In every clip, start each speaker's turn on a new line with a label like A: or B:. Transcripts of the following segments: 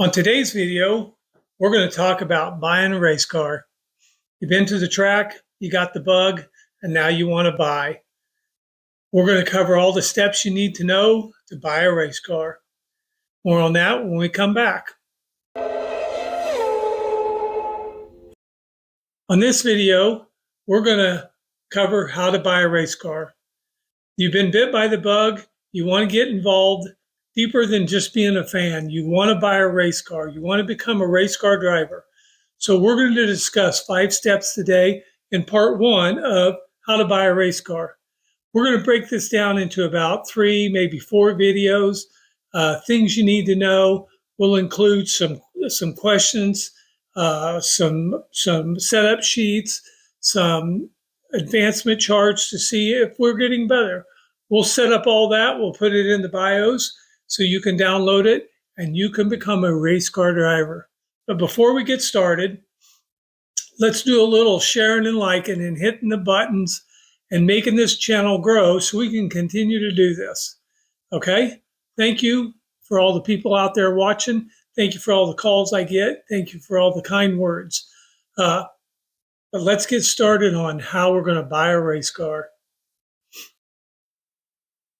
A: On today's video, we're going to talk about buying a race car. You've been to the track, you got the bug, and now you want to buy. We're going to cover all the steps you need to know to buy a race car. More on that when we come back. On this video, we're going to cover how to buy a race car. You've been bit by the bug, you want to get involved deeper than just being a fan. You want to buy a race car. You want to become a race car driver. So we're going to discuss 5 steps today in part 1 of how to buy a race car. We're going to break this down into about 3, maybe 4 videos, things you need to know. We'll include some questions, some setup sheets, some advancement charts to see if we're getting better. We'll set up all that. We'll put it in the bios so you can download it and you can become a race car driver. But before we get started, let's do a little sharing and liking and hitting the buttons and making this channel grow so we can continue to do this. Okay? Thank you for all the people out there watching. Thank you for all the calls I get. Thank you for all the kind words. But let's get started on how we're going to buy a race car.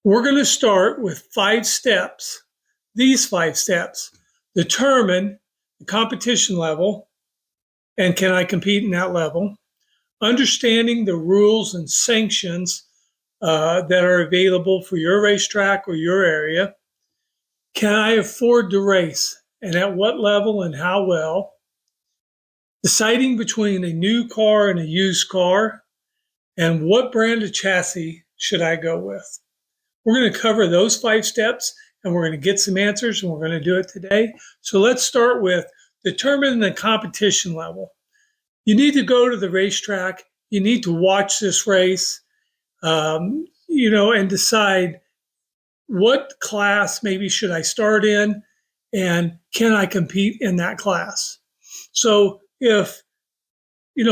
A: We're going to start with 5 steps. These 5 steps determine the competition level and can I compete in that level, understanding the rules and sanctions that are available for your racetrack or your area. Can I afford to race and at what level and how well? Deciding between a new car and a used car, and what brand of chassis should I go with? We're going to cover those 5 steps and we're going to get some answers and we're going to do it today. So let's start with determining the competition level. You need to go to the racetrack. You need to watch this race, and decide what class maybe should I start in and can I compete in that class? So if,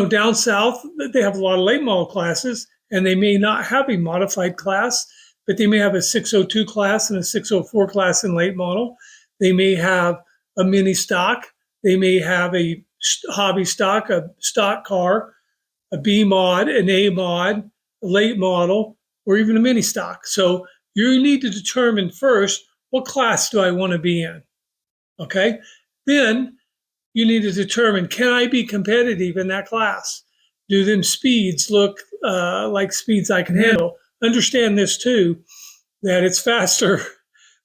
A: down south, they have a lot of late model classes and they may not have a modified class, but they may have a 602 class and a 604 class in late model. They may have a mini stock. They may have a hobby stock, a stock car, a B mod, an A mod, a late model, or even a mini stock. So you need to determine first, what class do I want to be in? Okay. Then you need to determine, can I be competitive in that class? Do them speeds look like speeds I can handle? Understand this too, that it's faster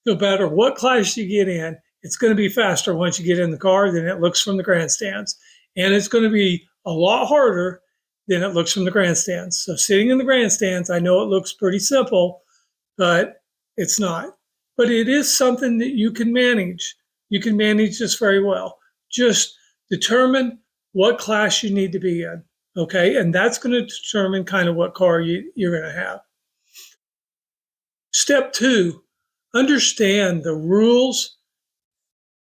A: no matter what class you get in. It's going to be faster once you get in the car than it looks from the grandstands. And it's going to be a lot harder than it looks from the grandstands. So sitting in the grandstands, I know it looks pretty simple, but it's not. But it is something that you can manage. You can manage this very well. Just determine what class you need to be in, okay? And that's going to determine kind of what car you're going to have. Step 2, understand the rules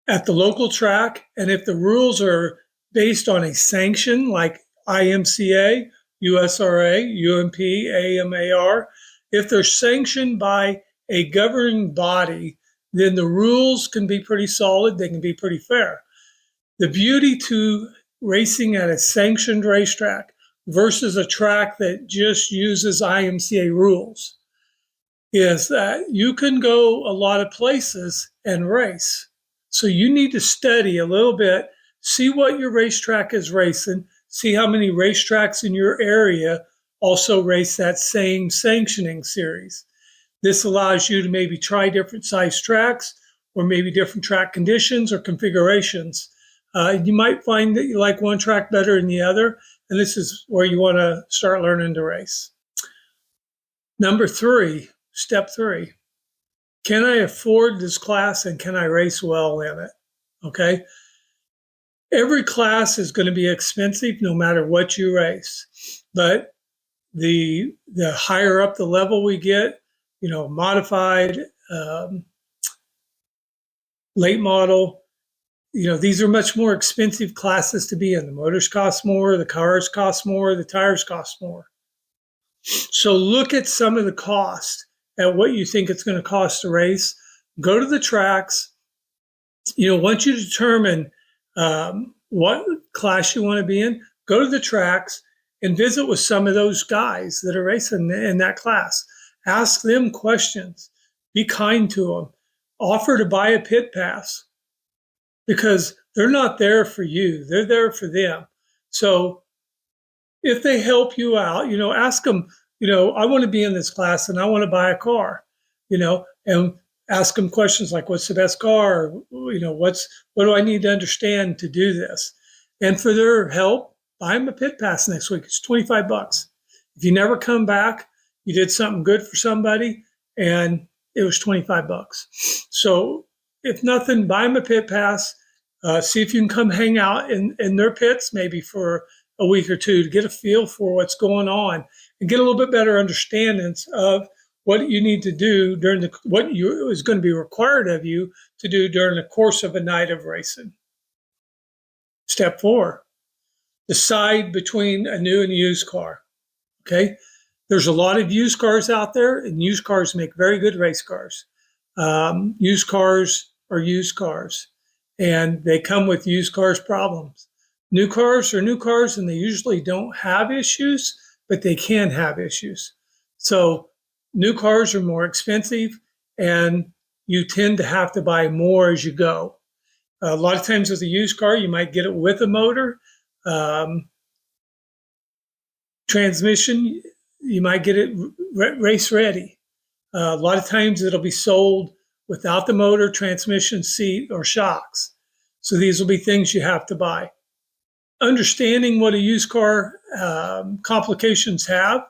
A: at the local track. And if the rules are based on a sanction like IMCA, USRA, UMP, AMAR, if they're sanctioned by a governing body, then the rules can be pretty solid. They can be pretty fair. The beauty to racing at a sanctioned racetrack versus a track that just uses IMCA rules is that you can go a lot of places and race. So you need to study a little bit, see what your racetrack is racing, see how many racetracks in your area also race that same sanctioning series. This allows you to maybe try different size tracks or maybe different track conditions or configurations. You might find that you like one track better than the other, and this is where you want to start learning to race. Number 3, step 3, can I afford this class and can I race well in it? Okay. Every class is going to be expensive no matter what you race, but the higher up the level we get, modified, late model, these are much more expensive classes to be in. The motors cost more, the cars cost more, the tires cost more. So look at some of the cost at what you think it's going to cost to race. Go to the tracks, Once you determine what class you want to be in, go to the tracks and visit with some of those guys that are racing in that class. Ask them questions. Be kind to them. Offer to buy a pit pass because they're not there for you. They're there for them. So if they help you out, ask them, I want to be in this class and I want to buy a car, and ask them questions like, what's the best car? What do I need to understand to do this? And for their help, buy them a pit pass next week. It's $25. If you never come back, you did something good for somebody and it was $25. So if nothing, buy them a pit pass. See if you can come hang out in their pits maybe for a week or two to get a feel for what's going on and get a little bit better understanding of what you need to do what is going to be required of you to do during the course of a night of racing. Step 4, decide between a new and a used car. Okay. There's a lot of used cars out there, and used cars make very good race cars. Used cars are used cars, and they come with used cars problems. New cars are new cars, and they usually don't have issues, but they can have issues. So new cars are more expensive, and you tend to have to buy more as you go. A lot of times with a used car, you might get it with a motor. Transmission, you might get it race ready. A lot of times it'll be sold without the motor, transmission, seat, or shocks. So these will be things you have to buy. Understanding what a used car complications have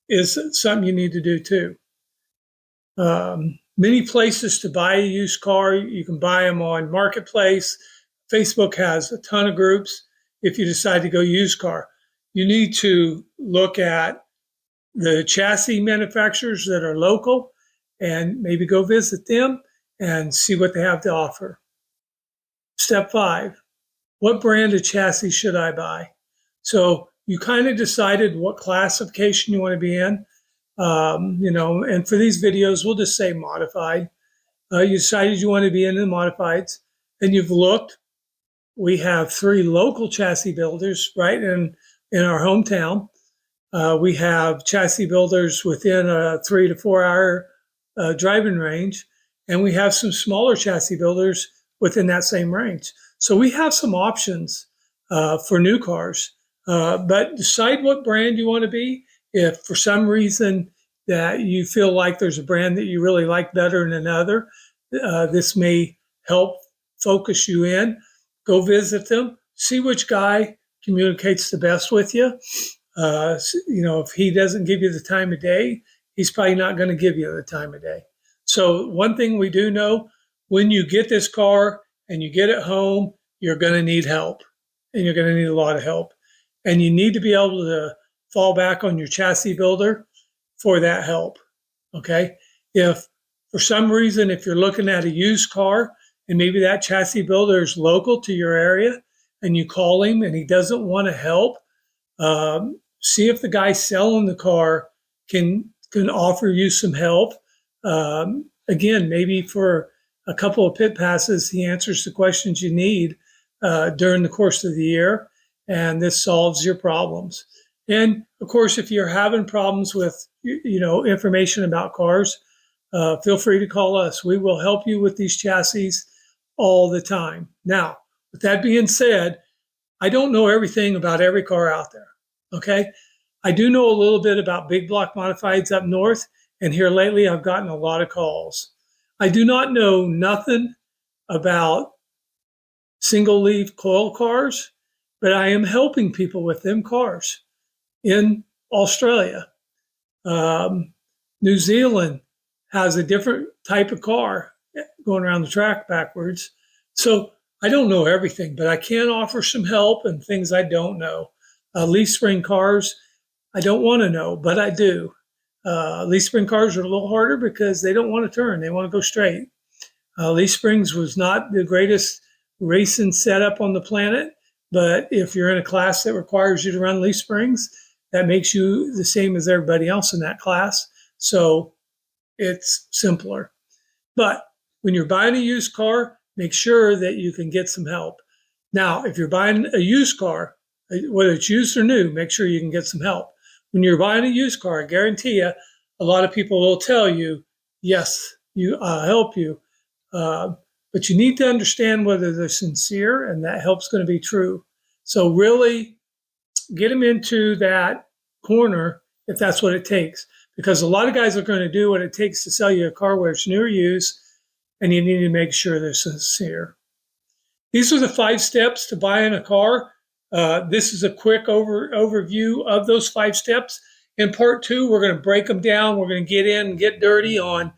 A: is something you need to do too. Many places to buy a used car. You can buy them on Marketplace. Facebook has a ton of groups. If you decide to go used car, you need to look at the chassis manufacturers that are local and maybe go visit them and see what they have to offer. Step 5, what brand of chassis should I buy? So you kind of decided what classification you want to be in, and for these videos, we'll just say modified. You decided you want to be in the modifieds, and you've looked. We have 3 local chassis builders right in our hometown. We have chassis builders within a 3 to 4 hour driving range, and we have some smaller chassis builders within that same range. So we have some options for new cars, but decide what brand you want to be. If for some reason that you feel like there's a brand that you really like better than another, this may help focus you in. Go visit them, see which guy communicates the best with you. If he doesn't give you the time of day, he's probably not going to give you the time of day. So one thing we do know, when you get this car and you get it home, you're going to need help, and you're going to need a lot of help. And you need to be able to fall back on your chassis builder for that help. Okay. If for some reason, if you're looking at a used car and maybe that chassis builder is local to your area and you call him and he doesn't want to help, see if the guy selling the car can offer you some help. Again, maybe for a couple of pit passes, he answers the questions you need during the course of the year, and this solves your problems. And of course, if you're having problems with information about cars, feel free to call us. We will help you with these chassis all the time. Now, with that being said, I don't know everything about every car out there. Okay. I do know a little bit about big block modifieds up north, and here lately I've gotten a lot of calls. I do not know nothing about single leaf coil cars, but I am helping people with them cars in Australia. New Zealand has a different type of car going around the track backwards. So I don't know everything, but I can offer some help and things I don't know. Leaf spring cars, I don't want to know, but I do. Leaf spring cars are a little harder because they don't want to turn. They want to go straight. Leaf springs was not the greatest racing setup on the planet, but if you're in a class that requires you to run leaf springs, that makes you the same as everybody else in that class. So it's simpler. But when you're buying a used car, make sure that you can get some help. Now, if you're buying a used car, whether it's used or new, make sure you can get some help. When you're buying a used car, I guarantee you, a lot of people will tell you, yes, I'll help you. But you need to understand whether they're sincere, and that help's going to be true. So really get them into that corner if that's what it takes. Because a lot of guys are going to do what it takes to sell you a car, whether it's new or used, and you need to make sure they're sincere. These are the 5 steps to buying a car. This is a quick overview of those 5 steps. In part 2, we're going to break them down. We're going to get in and get dirty on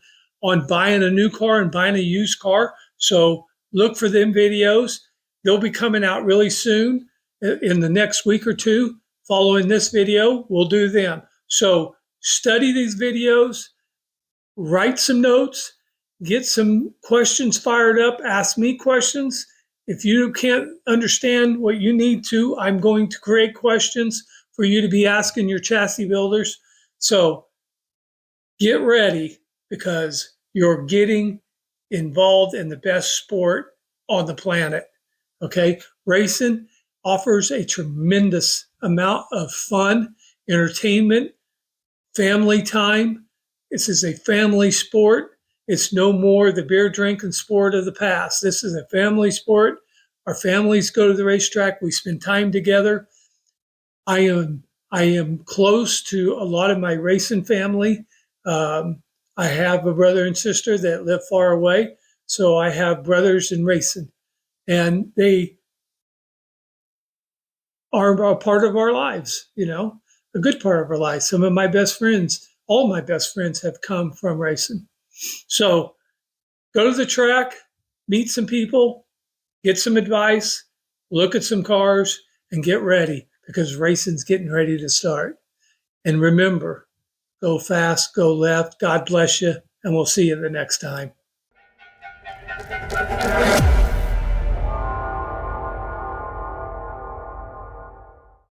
A: buying a new car and buying a used car. So look for them videos. They'll be coming out really soon in the next week or 2. Following this video, we'll do them. So study these videos, write some notes, get some questions fired up, ask me questions. If you can't understand what you need to, I'm going to create questions for you to be asking your chassis builders. So get ready, because you're getting involved in the best sport on the planet. Okay? Racing offers a tremendous amount of fun, entertainment, family time. This is a family sport. It's no more the beer drinking sport of the past. This is a family sport. Our families go to the racetrack. We spend time together. I am close to a lot of my racing family. I have a brother and sister that live far away, so I have brothers in racing, and they are a part of our lives, a good part of our lives. Some of my best friends, all my best friends have come from racing. So go to the track, meet some people, get some advice, look at some cars, and get ready, because racing's getting ready to start. And remember, go fast, go left. God bless you, and we'll see you the next time.